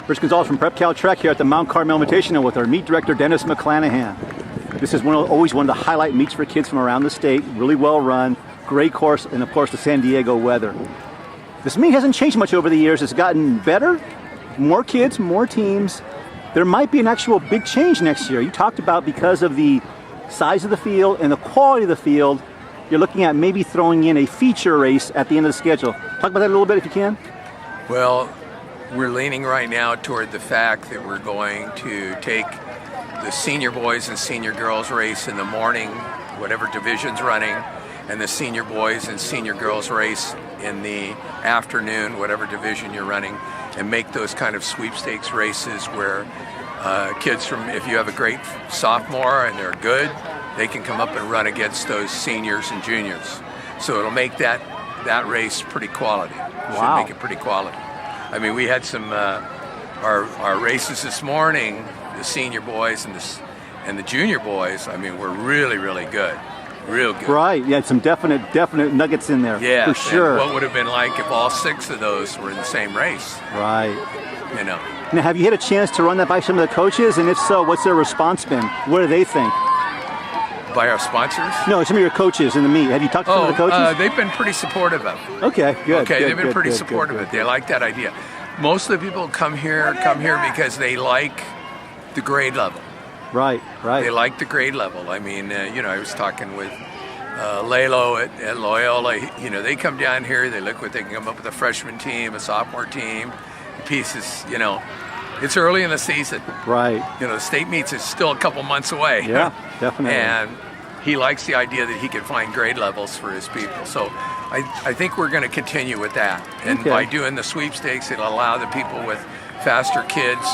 Rich Gonzalez from Prep Cal Trek here at the Mount Carmel Invitational with our meet director, Dennis McClanahan. This is always one of the highlight meets for kids from around the state. Really well run, great course, and of course the San Diego weather. This meet hasn't changed much over the years. It's gotten better, more kids, more teams. There might be an actual big change next year. You talked about because of the size of the field and the quality of the field, you're looking at maybe throwing in a feature race at the end of the schedule. Talk about that a little bit if you can. Well, we're leaning right now toward the fact that we're going to take the senior boys and senior girls race in the morning, whatever division's running, and the senior boys and senior girls race in the afternoon, whatever division you're running, and make those kind of sweepstakes races where kids from, if you have a great sophomore and they're good, they can come up and run against those seniors and juniors. So it'll make that race pretty quality. Wow. Should make it pretty quality. I mean, we had some our races this morning. The senior boys and the junior boys, I mean, were really, really good. Real good. Right, yeah, some definite nuggets in there. Yeah, for sure. What would have been like if all 6 of those were in the same race? Right. You know. Now, have you had a chance to run that by some of the coaches? And if so, what's their response been? What do they think? By our sponsors? No, some of your coaches in the meet. Have you talked to some of the coaches? They've been pretty supportive of it. Okay, good. Okay, good, they've been good, pretty good, supportive good, of it. They like that idea. Most of the people come here because they like the grade level. Right. They like the grade level. I mean, I was talking with Lalo at Loyola. They come down here, they look what they can come up with a freshman team, a sophomore team, pieces, It's early in the season. Right. The state meets is still a couple months away. Yeah, definitely. And he likes the idea that he can find grade levels for his people. So I think we're going to continue with that. And by doing the sweepstakes, it'll allow the people with faster kids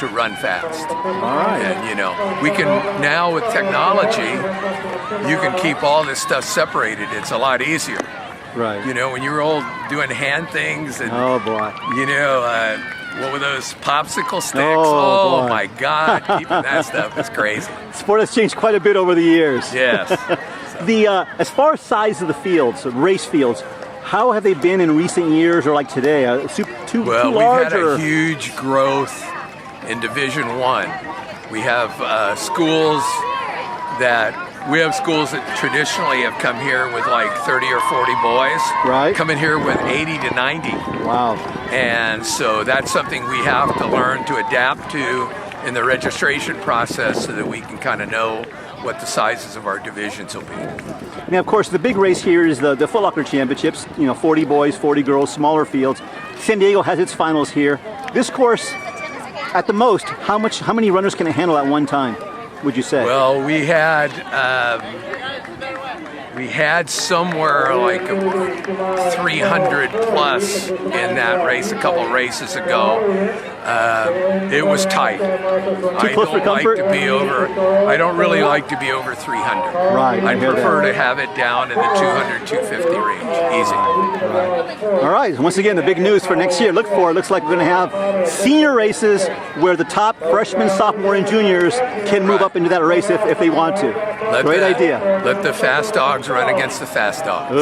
to run fast. All right. And, we can now with technology, you can keep all this stuff separated. It's a lot easier. Right. When you were old doing hand things and, oh, boy. what were those popsicle sticks? Oh, my God, keeping that stuff is crazy. Sport has changed quite a bit over the years. Yes. As far as size of the fields, race fields, how have they been in recent years or like today? Too large? We've had a huge growth in Division I. We have schools that traditionally have come here with like 30 or 40 boys. Right. Coming here with 80 to 90. Wow. And so that's something we have to learn to adapt to in the registration process so that we can kind of know what the sizes of our divisions will be. Now, of course, the big race here is the Foot Locker Championships. 40 boys, 40 girls, smaller fields. San Diego has its finals here. This course, at the most, how many runners can it handle at one time, would you say? Well, we had somewhere like 300 plus in that race a couple races ago. It was tight. Too close for comfort? I don't really like to be over 300. Right. I prefer to have it down in the 200, 250 range. Easy. Right. All right. Once again, the big news for next year. Look for it. Looks like we're going to have senior races where the top freshmen, sophomore, and juniors can move up into that race if they want to. Great idea. Let the fast dogs run against the fast dogs.